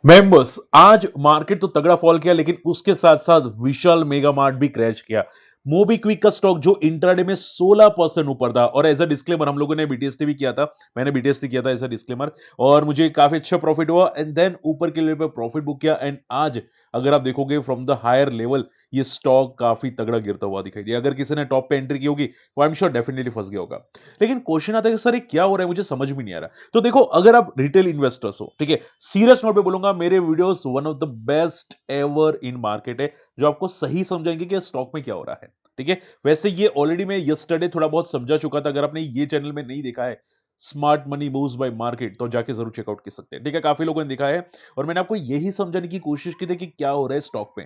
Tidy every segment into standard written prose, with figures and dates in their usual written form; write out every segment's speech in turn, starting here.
Members, आज market तो तगड़ा फॉल किया लेकिन उसके साथ साथ विशाल मेगा मार्ट भी क्रैश किया। मोबीक्विक का स्टॉक जो इंट्राडे में 16% ऊपर था, और एज अ डिस्क्लेमर हम लोगों ने बीटीएसटी भी किया था, मैंने बीटीएसटी किया था एज अ डिस्क्लेमर, और मुझे काफी अच्छा प्रॉफिट हुआ एंड देन ऊपर के लेवल पे प्रॉफिट बुक किया। एंड आज अगर आप देखोगे फ्रॉम द हायर लेवल, ये स्टॉक काफी तगड़ा गिरता हुआ दिखाई दिया। अगर किसी ने टॉप पे एंट्री की होगी वो आई एम श्योर डेफिनेटली फंस गया होगा। लेकिन क्वेश्चन आता है कि सर ये क्या हो रहा है, मुझे समझ में नहीं आ रहा। तो देखो, अगर आप रिटेल इन्वेस्टर्स हो, ठीक है, सीरियस नोट पे बोलूंगा, मेरे videos one of the best ever in market है, जो आपको सही समझाएंगे कि स्टॉक में क्या हो रहा है। ठीक है, वैसे ये ऑलरेडी मैं यस्टरडे थोड़ा बहुत समझा चुका था। अगर आपने ये चैनल में नहीं देखा है, smart money moves bye market, तो जाके जरूर चेकआउट कर सकते हैं। ठीक है, काफी लोगों ने दिखा है और मैंने आपको यही समझाने की कोशिश की थी कि क्या हो रहा है स्टॉक में।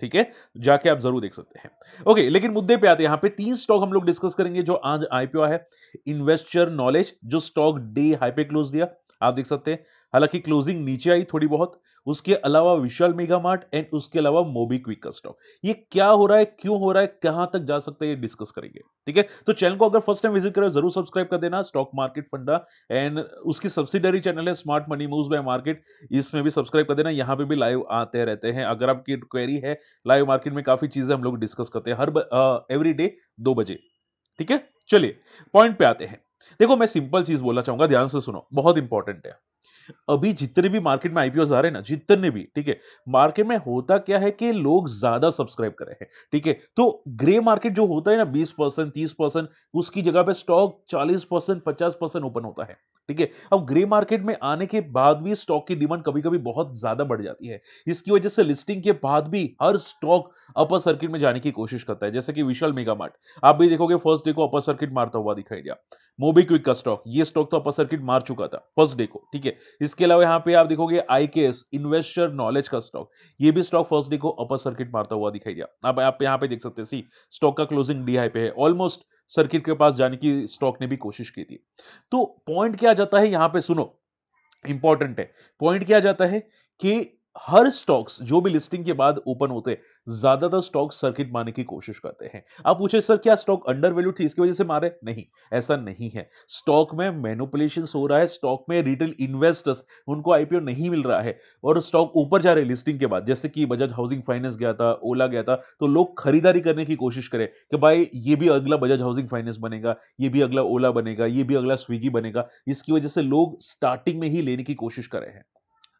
ठीक है, जाके आप जरूर देख सकते हैं। ओके, लेकिन मुद्दे पे आते हैं। यहां पे 3 स्टॉक हम लोग डिस्कस करेंगे जो आज आईपीओ है। इन्वेस्टर नॉलेज, जो स्टॉक डे हाई पे क्लोज दिया, आप देख सकते हैं। हालांकि क्लोजिंग नीचे आई थोड़ी बहुत। उसके अलावा विशाल मेगा मार्ट एंड उसके अलावा मोबीक्विक का स्टॉक। ये क्या हो रहा है, क्यों हो रहा है, कहां तक जा सकता है, ये डिस्कस करेंगे। ठीक है, तो चैनल को अगर फर्स्ट टाइम विजिट करें जरूर सब्सक्राइब कर देना, स्टॉक मार्केट फंडा। एंड उसकी सब्सिडरी चैनल है smart money moves bye market, इसमें भी सब्सक्राइब कर देना। यहां पे भी लाइव आते रहते हैं। अगर आपकी क्वेरी है, लाइव मार्केट में काफी चीजें हम लोग डिस्कस करते हैं हर एवरी डे 2 बजे। ठीक है, चलिए पॉइंट पे आते हैं। देखो, मैं सिंपल चीज बोलना चाहूंगा, ध्यान से सुनो, बहुत इंपॉर्टेंट है। अभी जितने भी मार्केट में आईपीओ आ रहे हैं ना, जितने भी, ठीक है, मार्केट में होता क्या है कि लोग ज्यादा सब्सक्राइब कर रहे हैं। ठीक है, तो ग्रे मार्केट जो होता है ना, 20% 30%, उसकी जगह पे स्टॉक 40% 50% ओपन होता है। ठीक है, अब ग्रे मार्केट में आने के बाद भी स्टॉक की डिमांड कभी कभी बहुत ज्यादा बढ़ जाती है। इसकी वजह से लिस्टिंग के बाद भी हर स्टॉक अपर सर्किट में जाने की कोशिश करता है, जैसे कि विशाल मेगा मार्ट। आप भी देखोगे फर्स्ट डे को अपर सर्किट मारता हुआ दिखाई दिया। मोबीक्विक का स्टॉक, ये स्टॉक तो अपर सर्किट मार चुका था फर्स्ट डे को। ठीक है, इसके अलावा यहां पे आप देखोगे आईकेएस, इन्वेस्टर नॉलेज का स्टॉक, ये भी स्टॉक फर्स्ट डे को अपर सर्किट मारता हुआ दिखाई दिया। अब आप यहां पे देख सकते हैं, सी स्टॉक का क्लोजिंग डी हाई पे है, ऑलमोस्ट सर्किट के पास जाने की स्टॉक ने भी कोशिश की थी। तो पॉइंट क्या जाता है यहां पे, सुनो, इंपॉर्टेंट है। पॉइंट क्या जाता है कि हर स्टॉक्स जो भी लिस्टिंग के बाद ओपन होते हैं, ज्यादातर स्टॉक सर्किट मारने की कोशिश करते हैं। आप पूछे सर क्या स्टॉक अंडर वैल्यू थी इसकी वजह से मारे? नहीं, ऐसा नहीं है। स्टॉक में मैनिपुलेशन हो रहा है, स्टॉक में रिटेल इन्वेस्टर्स, उनको आईपीओ नहीं मिल रहा है और स्टॉक ऊपर जा रहे हैं लिस्टिंग के बाद। जैसे कि बजाज हाउसिंग फाइनेंस गया था, ओला गया था, तो लोग खरीदारी करने की कोशिश करें कि भाई ये भी अगला बजाज हाउसिंग फाइनेंस बनेगा, ये भी अगला ओला बनेगा, ये भी अगला स्विगी बनेगा। इसकी वजह से लोग स्टार्टिंग में ही लेने की कोशिश कर रहे हैं।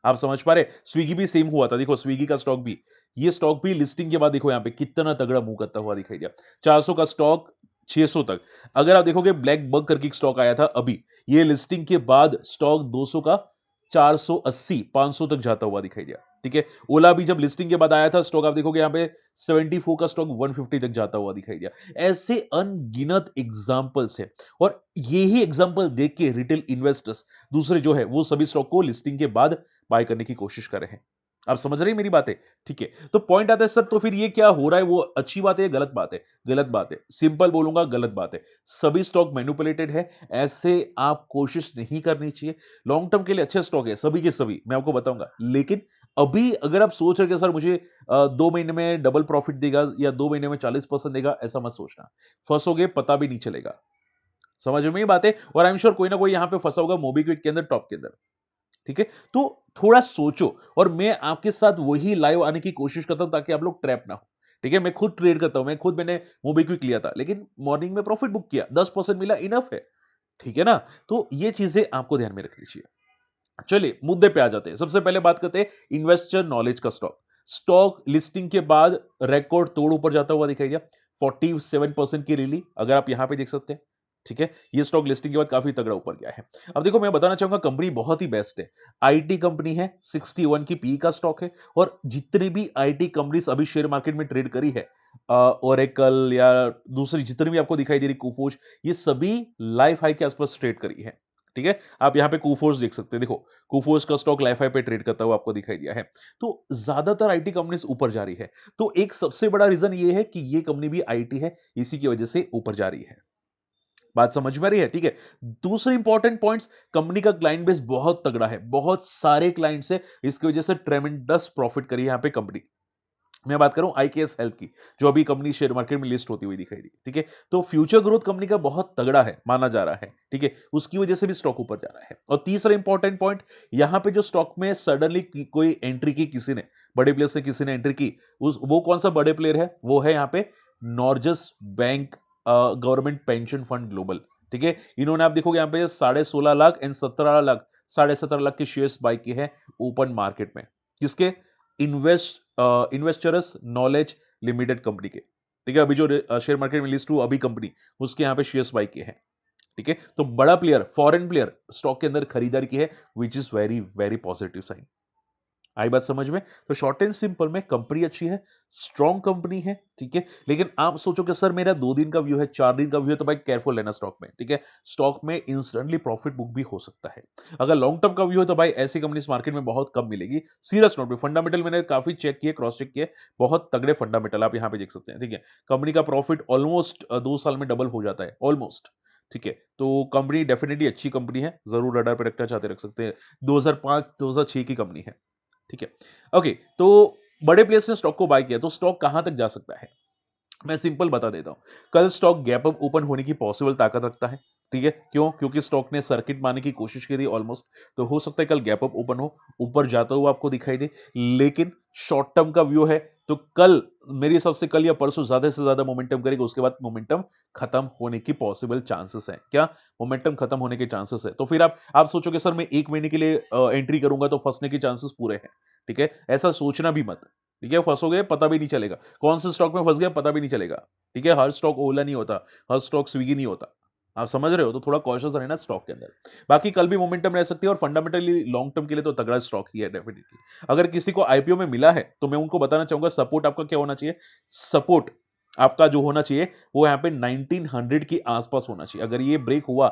आप समझ पा रहे? स्विगी भी सेम हुआ था। देखो, स्विगी का स्टॉक भी, ये स्टॉक भी लिस्टिंग के बाद देखो यहां पे कितना तगड़ा मूव करता हुआ दिखाई दिया। 400 का स्टॉक 600 तक। अगर आप देखोगे ब्लैक बग करके एक स्टॉक आया था अभी, ये लिस्टिंग के बाद स्टॉक 200 का 480 500 तक जाता हुआ दिखाई दिया। ठीक है, ओला भी जब लिस्टिंग के बाद आया था, स्टॉक आप देखोगे यहां पे 74 का स्टॉक 150 तक जाता हुआ दिखाई दिया। ऐसे अनगिनत एग्जांपल्स है, और यही एग्जांपल देख के रिटेल इन्वेस्टर्स दूसरे जो है वो सभी स्टॉक को लिस्टिंग के बाद बाय करने की कोशिश कर रहे हैं। आप समझ रहे हैं मेरी बातें? ठीक है, तो पॉइंट आता है सर, तो फिर ये क्या हो रहा है, वो अच्छी बात है, गलत बात है? गलत बात है, सिंपल बोलूंगा, गलत बात है। सभी स्टॉक मैनिपुलेटेड है, ऐसे आप कोशिश नहीं करनी चाहिए। लॉन्ग टर्म के लिए अच्छे स्टॉक है सभी के सभी, मैं आपको बताऊंगा। लेकिन अभी अगर आप सोच रहे कि सर मुझे 2 महीने में डबल प्रॉफिट देगा या 2 महीने में 40% देगा, ऐसा मत सोचना। फंसोगे, पता भी नहीं चलेगा। समझ में ये बात है? और आई एम श्योर कोई ना कोई यहां पे फंसा होगा मोबीक्विक के अंदर, टॉप के अंदर। ठीक है, तो थोड़ा सोचो, और मैं आपके साथ वही लाइव आने की कोशिश करता हूं ताकि आप लोग ट्रैप ना हो। ठीक है, मैं खुद ट्रेड करता हूं, मैंने मोबीक्विक लिया था, लेकिन मॉर्निंग में प्रॉफिट बुक किया, 10% मिला, इनफ है। ठीक है ना? तो ये चीजें आपको ध्यान में रखनी चाहिए। चलिए मुद्दे पे आ जाते हैं। सबसे पहले बात करते हैं इन्वेस्टर नॉलेज का स्टॉक। स्टॉक लिस्टिंग के बाद रिकॉर्ड तोड़ ऊपर जाता हुआ दिखाई दिया, 47% की रैली, अगर आप यहां पे देख सकते हैं। ठीक है, ये स्टॉक लिस्टिंग के बाद काफी तगड़ा ऊपर गया है। अब देखो, मैं बताना चाहूंगा, कंपनी बहुत ही बेस्ट है। आईटी कंपनी है, 61 की पी का स्टॉक है, और जितनी भी आईटी कंपनीज अभी शेयर मार्केट में ट्रेड करी है, ओरेकल या दूसरी जितनी भी आपको दिखाई दे रही, कुफोज, ये सभी लाइफ हाई के आसपास ट्रेड करी है। ठीक है, आप यहां पे कुफोर्स देख सकते हैं। देखो, कुफोर्स का स्टॉक लाइफ हाई पे ट्रेड करता हुआ आपको दिखाई दिया है। तो ज्यादातर आईटी कंपनीज ऊपर जा रही है। तो एक सबसे बड़ा रीजन ये है कि ये कंपनी भी आईटी है, इसी की वजह से ऊपर जा रही है। बात समझ में आ रही है? ठीक है, दूसरे इंपॉर्टेंट पॉइंट्स, कंपनी का क्लाइंट बेस बहुत तगड़ा है, बहुत सारे क्लाइंट्स है, इसकी वजह से ट्रेमेंडस प्रॉफिट करी है यहां पे कंपनी। मैं बात करूं आईकेएस हेल्थ की, जो अभी कंपनी शेयर मार्केट में लिस्ट होती हुई दिखाई दी, ठीक है। तो फ्यूचर ग्रोथ कंपनी का बहुत तगड़ा है, माना जा रहा है, ठीक है। उसकी वजह से भी स्टॉक ऊपर जा रहा है। और तीसरा इंपॉर्टेंट पॉइंट, यहां पे जो स्टॉक में सडनली कोई एंट्री की, किसी ने, बड़े प्लेयर से किसी ने एंट्री की, उस वो कौन सा बड़े प्लेयर है, वो है यहाँ पे Norges bank government pension fund global, ठीक है। इन्होंने, आप देखोगे यहाँ पे 16.5 लाख एंड 17 लाख, 17.5 लाख के शेयर्स बाय किए हैं ओपन मार्केट में। किसके? इन्वेस्टर्स नॉलेज लिमिटेड कंपनी के, ठीक है। अभी जो शेयर मार्केट में लिस्ट हुआ अभी कंपनी, उसके यहां पे शेयर्स बाय किए हैं, ठीक है। तो बड़ा प्लेयर, फॉरेन प्लेयर स्टॉक के अंदर खरीदारी की है, which is very very positive sign. आई बात समझ में? तो शॉर्ट एंड सिंपल में कंपनी अच्छी है, स्ट्रॉन्ग कंपनी है, ठीक है। लेकिन आप सोचो कि सर मेरा 2 दिन का व्यू है, 4 दिन का व्यू है, तो भाई केयरफुल लेना स्टॉक में, ठीक है। स्टॉक में इंस्टेंटली प्रॉफिट बुक भी हो सकता है। अगर लॉन्ग टर्म का व्यू है तो भाई ऐसी कंपनी इस मार्केट में बहुत कम मिलेगी। सीरियस नोट पे फंडामेंटल मैंने काफी चेक किए, क्रॉस चेक किए, बहुत तगड़े फंडामेंटल आप यहां पे देख सकते हैं, ठीक है। कंपनी का प्रॉफिट ऑलमोस्ट 2 साल में डबल हो जाता है, ऑलमोस्ट, ठीक है। तो कंपनी डेफिनेटली अच्छी कंपनी है, जरूर रडार पे रखना चाहते रख सकते हैं। 2005-2006 की कंपनी है, ठीक है। ओके, तो बड़े प्लेयर्स ने स्टॉक को बाय किया, तो स्टॉक कहां तक जा सकता है? मैं सिंपल बता देता हूं। कल स्टॉक गैप अप ओपन होने की पॉसिबल ताकत रखता है, ठीक है। क्यों? क्योंकि स्टॉक ने सर्किट मारने की कोशिश की थी ऑलमोस्ट, तो हो सकता है कल गैप अप ओपन हो, ऊपर जाता हुआ आपको दिखाई दे। लेकिन शॉर्ट टर्म का व्यू है, तो कल, मेरे हिसाब से कल या परसों ज्यादा से ज्यादा मोमेंटम करेगा, उसके बाद मोमेंटम खत्म होने की पॉसिबल चांसेस है। क्या? मोमेंटम खत्म होने के चांसेस है। तो फिर आप सोचोगे सर मैं 1 महीने के लिए एंट्री करूंगा तो फंसने के चांसेस पूरे हैं, ठीक है। ऐसा सोचना भी मत, ठीक है। फंसोगे पता भी नहीं चलेगा, कौन से स्टॉक में फंस गया पता भी नहीं चलेगा, ठीक है। हर स्टॉक ओला नहीं होता, हर स्टॉक स्विगी नहीं होता, आप समझ रहे हो? तो थोड़ा कॉशियस रहना स्टॉक के अंदर। बाकी कल भी मोमेंटम रह सकती है, और फंडामेंटली लॉन्ग टर्म के लिए तो तगड़ा स्टॉक ही है डेफिनेटली। अगर किसी को आईपीओ में मिला है तो मैं उनको बताना चाहूंगा, सपोर्ट आपका क्या होना चाहिए? सपोर्ट आपका जो होना चाहिए वो यहाँ पे 1900 के आसपास होना चाहिए। अगर ये ब्रेक हुआ,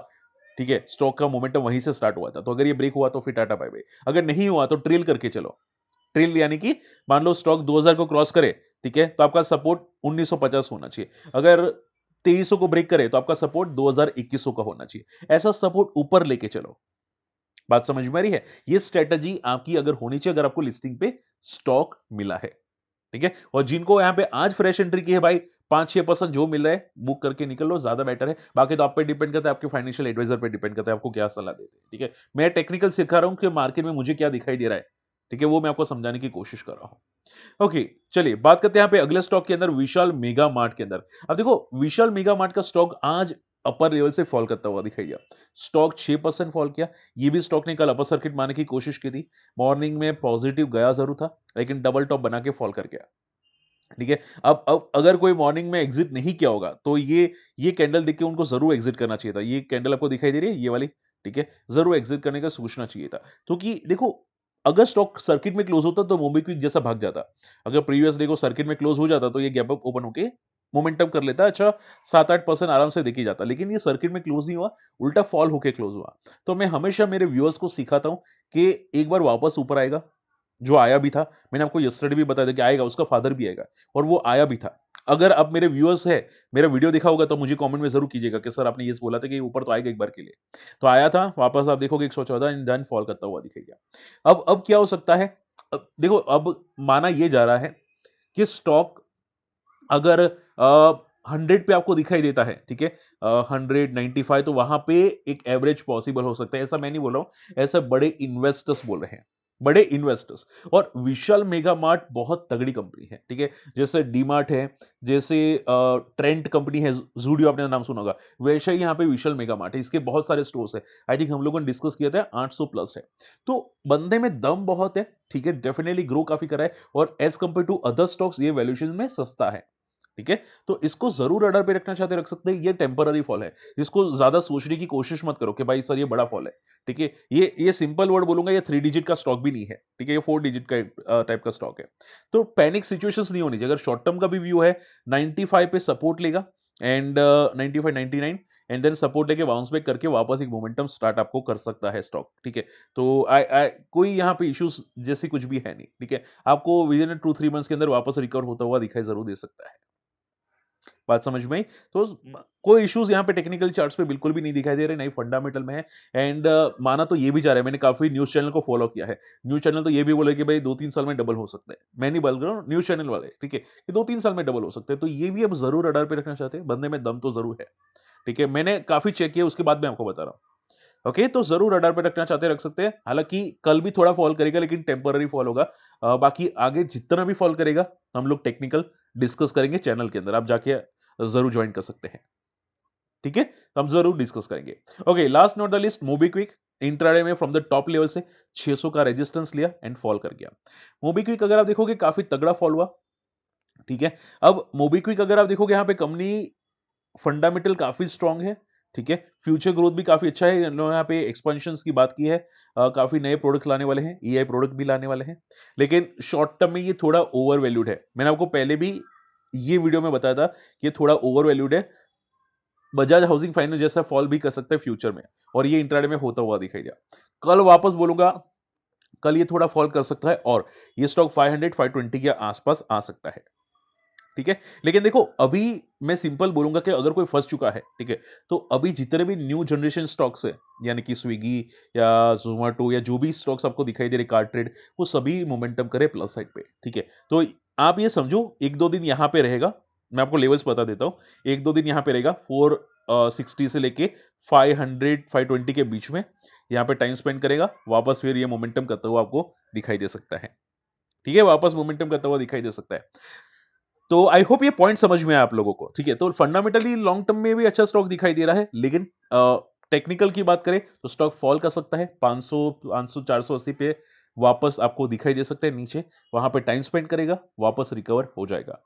ठीक है, स्टॉक का मोमेंटम वहीं से स्टार्ट हुआ था, तो अगर ये ब्रेक हुआ तो फिर टाटा बाय बाय। अगर नहीं हुआ तो ट्रेल करके चलो। ट्रेल यानी कि मान लो स्टॉक 2000 को क्रॉस करे, ठीक है, तो आपका सपोर्ट 1950 होना चाहिए। अगर 2300 को ब्रेक करे तो आपका सपोर्ट 2100 का होना चाहिए। ऐसा सपोर्ट ऊपर लेके चलो। बात समझ में आ रही है? ये स्ट्रेटजी आपकी अगर होनी चाहिए, अगर आपको लिस्टिंग पे स्टॉक मिला है, ठीक है। और जिनको यहां पे आज फ्रेश एंट्री की है भाई, 5-6% जो मिल रहा है बुक करके निकल लो, ज्यादा बेटर है। बाकी तो आप पे डिपेंड करता है, आपके फाइनेंशियल एडवाइजर पे डिपेंड करता है, आपको क्या सलाह देते हैं, ठीक है। मैं टेक्निकल सिखा रहा हूं कि मार्केट में मुझे क्या दिखाई दे रहा है, ठीक है, वो मैं आपको समझाने की कोशिश कर रहा हूं। ओके, चलिए बात करते हैं यहाँ पे अगले स्टॉक के अंदर, विशाल मेगा मार्ट के अंदर। अब देखो, विशाल मेगा मार्ट का स्टॉक आज अपर लेवल से फॉल करता हुआ दिखाई दिया। स्टॉक 6% फॉल किया। ये भी स्टॉक ने कल अपर सर्किट मारने की कोशिश की थी। मॉर्निंग में पॉजिटिव गया जरूर था, लेकिन डबल टॉप बना के फॉल कर गया, ठीक है। अब अगर कोई मॉर्निंग में एग्जिट नहीं किया होगा तो ये कैंडल देख के उनको जरूर एग्जिट करना चाहिए था। ये कैंडल आपको दिखाई दे रही है, ये वाली, ठीक है, जरूर एग्जिट करने का सोचना चाहिए था। क्योंकि देखो, अगर स्टॉक सर्किट में क्लोज होता तो मोबिक्विक जैसा भाग जाता। अगर प्रीवियस डे को सर्किट में क्लोज हो जाता तो ये गैप अप ओपन होके मोमेंटम कर लेता, अच्छा 7-8% आराम से देखी जाता। लेकिन ये सर्किट में क्लोज नहीं हुआ, उल्टा फॉल होके क्लोज हुआ। तो मैं हमेशा मेरे व्यूअर्स को सिखाता हूं कि एक बार वापस ऊपर आएगा, जो आया भी था। मैंने आपको यस्टरडे भी बताया था कि आएगा, उसका फादर भी आएगा, और वो आया भी था। अगर अब मेरे व्यूअर्स है, मेरा वीडियो देखा होगा, तो मुझे कमेंट में जरूर कीजिएगा कि सर आपने ये बोला था कि ऊपर तो आएगा एक बार के लिए। तो आया था वापस, आप देखोगे 114 एंड देन फॉल करता हुआ दिखेगा। अब क्या हो सकता है? देखो, अब माना ये जा रहा है कि स्टॉक अगर 100 पे आपको दिखाई देता है, ठीक है, 195, तो वहां पे एक एवरेज पॉसिबल हो सकता है। ऐसा मैं नहीं बोल रहा हूं, ऐसा बड़े इन्वेस्टर्स बोल रहे हैं, बड़े इन्वेस्टर्स। और विशाल मेगा मार्ट बहुत तगड़ी कंपनी है, ठीक है। जैसे डी मार्ट है, जैसे ट्रेंट कंपनी है, जूडियो आपने नाम सुना होगा, वैसे ही यहाँ पे विशाल मेगा मार्ट है। इसके बहुत सारे स्टोर्स है। आई थिंक हम लोगों ने डिस्कस किया था, 800 प्लस है। तो बंदे में दम बहुत है, ठीक है, डेफिनेटली ग्रो काफी करा है, और as compare to other stocks ये वैल्यूएशन में सस्ता है, ठीक है। तो इसको जरूर रडार पे रखना चाहते रख सकते हैं। ये टेम्पररी फॉल है, इसको ज्यादा सोचने की कोशिश मत करो कि भाई सर ये बड़ा फॉल है, ठीक है। ये सिंपल वर्ड बोलूंगा, ये 3 डिजिट का स्टॉक भी नहीं है, ठीक है, ये 4 डिजिट का टाइप का स्टॉक है। तो पैनिक सिचुएशंस नहीं होनी चाहिए। अगर शॉर्ट टर्म का भी व्यू है, 95 पे सपोर्ट लेगा, एंड 95 99, एंड देन सपोर्ट लेके बाउंस बैक करके वापस एक मोमेंटम स्टार्ट आपको कर सकता है स्टॉक, ठीक है। तो आई आई कोई यहाँ पे इश्यूज जैसी कुछ भी है नहीं, ठीक है। आपको विद इन 2-3 मंथ्स के अंदर वापस रिकवर होता हुआ दिखाई जरूर दे सकता है। बात समझ में आई? तो कोई इश्यूज यहाँ पे टेक्निकल चार्ट्स पे बिल्कुल भी नहीं दिखाई दे रहे, नहीं फंडामेंटल में है। एंड माना तो ये भी जा रहा है, मैंने काफी न्यूज चैनल को फॉलो किया है। न्यूज चैनल तो ये भी बोले कि भाई 2-3 साल में डबल हो सकता है। मैं नहीं बोल रहा हूँ, न्यूज चैनल वाले, ठीक है, कि 2-3 साल में डबल हो सकते हैं। तो ये भी अब जरूर रडार पे रखना चाहते हैं, बंदे में दम तो जरूर है। ठीक है, मैंने काफी चेक किया, उसके बाद मैं आपको बता रहा हूँ। ओके, तो जरूर रडार पे रखना चाहते हैं, रख सकते हैं। हालांकि कल भी थोड़ा फॉल करेगा, लेकिन टेम्पररी फॉल होगा। बाकी आगे जितना भी फॉल करेगा, हम लोग टेक्निकल डिस्कस करेंगे चैनल के अंदर, आप जाके जरूर ज्वाइन कर सकते हैं। ठीक है, हम जरूर डिस्कस करेंगे। Okay, last not the list, MobiKwik intraday में फ्रॉम द टॉप लेवल से 600 का रेजिस्टेंस लिया एंड फॉल कर गया। मोबीक्विक अगर आप देखोगे काफी तगड़ा फॉल हुआ। ठीक है, अब मोबीक्विक अगर आप देखोगे, यहाँ पे कंपनी फंडामेंटल काफी स्ट्रांग है। ठीक है, फ्यूचर ग्रोथ भी काफी अच्छा है। इन्होंने यहाँ पे एक्सपेंशंस की बात की है। काफी नए प्रोडक्ट लाने वाले हैं, एआई प्रोडक्ट भी लाने वाले हैं। लेकिन शॉर्ट टर्म में ये थोड़ा ओवर वैल्यूड है। मैंने आपको पहले भी ये वीडियो में बताया था कि ये थोड़ा ओवर वैल्यूड है। बजाज हाउसिंग फाइनेंस जैसा फॉल भी कर सकता है फ्यूचर में, और ये इंट्राडे में होता हुआ दिखाई दिया। कल वापस बोलूंगा, कल ये थोड़ा फॉल कर सकता है और ये स्टॉक 500 520 के आसपास आ सकता है। ठीक है, लेकिन देखो अभी मैं सिंपल बोलूंगा कि अगर कोई फंस चुका है, ठीक है, तो अभी जितने भी न्यू जनरेशन स्टॉक्स है, यानी कि स्विगी या जोमेटो या जो भी स्टॉक्स आपको दिखाई दे रहे कार्ड ट्रेड, वो सभी मोमेंटम करे प्लस साइड पे। ठीक है, तो आप ये समझो एक दो दिन यहां पे रहेगा। मैं आपको लेवल्स बता देता हूं, एक दो दिन यहां पे रहेगा 460 से लेके 500 520 के बीच में। यहां पे टाइम स्पेंड करेगा, वापस फिर ये मोमेंटम करता हुआ आपको दिखाई दे सकता है। ठीक है, वापस मोमेंटम करता हुआ दिखाई दे सकता है। तो आई होप ये पॉइंट समझ में आया आप लोगों को। ठीक है, तो फंडामेंटली लॉन्ग टर्म में भी अच्छा स्टॉक दिखाई दे रहा है, लेकिन टेक्निकल की बात करें तो स्टॉक फॉल कर सकता है 500 500 480 पे, वापस आपको दिखाई दे सकता है नीचे। वहां पे टाइम स्पेंड करेगा, वापस रिकवर हो जाएगा।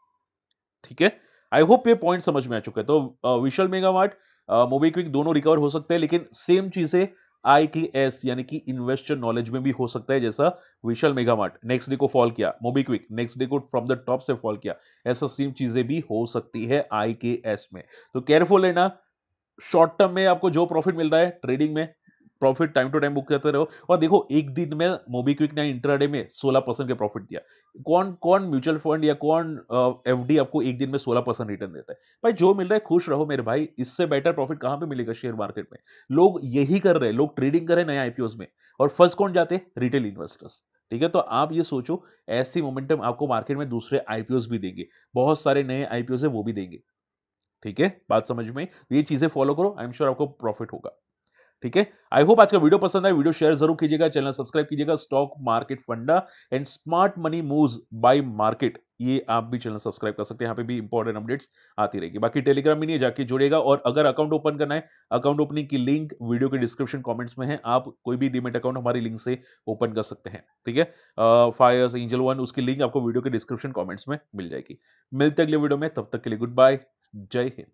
ठीक है, आई होप ये पॉइंट समझ में आ चुका है। तो विशाल मेगामार्ट, मोबीक्विक दोनों रिकवर हो सकते हैं, लेकिन सेम चीजें IKS यानी कि इन्वेस्टर नॉलेज में भी हो सकता है। जैसा विशाल मेगामार्ट नेक्स्ट डे को फॉल किया, मोबीक्विक नेक्स्ट डे को फ्रॉम द टॉप से फॉल किया, ऐसा सेम चीजें भी हो सकती है IKS में। तो केयरफुल है ना, शॉर्ट टर्म में आपको जो प्रॉफिट मिल रहा है ट्रेडिंग में, profit time to time book करते रहो। और देखो एक दिन में मोबीक्विक ने इंट्राडे में 16% के प्रॉफिट दिया। कौन कौन म्यूचुअल फंड या कौन एफडी आपको एक दिन में 16% रिटर्न देता है? भाई जो मिल रहा है खुश रहो मेरे भाई, इससे बेटर प्रॉफिट कहां पे मिलेगा शेयर मार्केट में। लोग यही कर रहे हैं, लोग ट्रेडिंग कर रहे हैं नए आईपीओस में, और फर्स्ट कौन जाते हैं? Retail investors. ठीक है, तो आप ये सोचो, ऐसी मोमेंटम आपको मार्केट में दूसरे आईपीओस भी देंगे, बहुत सारे नए आईपीओस है वो भी देंगे। ठीक है, बात समझ में? ये चीजें फॉलो करो, आई एम श्योर आपको प्रॉफिट होगा। ठीक है, आई होप आज का वीडियो पसंद आए, वीडियो शेयर जरूर कीजिएगा, चैनल सब्सक्राइब कीजिएगा। स्टॉक मार्केट फंडा and smart money moves bye market, ये आप भी चैनल सब्सक्राइब कर सकते हैं। यहाँ पे भी इंपॉर्टेंट अपडेट्स आती रहेगी। बाकी टेलीग्राम में नहीं जाके जुड़ेगा, और अगर अकाउंट ओपन करना है, अकाउंट ओपनिंग की लिंक वीडियो के डिस्क्रिप्शन कमेंट्स में है। आप कोई भी डीमेट अकाउंट हमारी लिंक से ओपन कर सकते हैं। ठीक है, फायर्स एंजल वन, उसकी लिंक आपको वीडियो के डिस्क्रिप्शन कमेंट्स में मिल जाएगी। मिलते हैं अगले वीडियो में, तब तक के लिए गुड बाय, जय हिंद।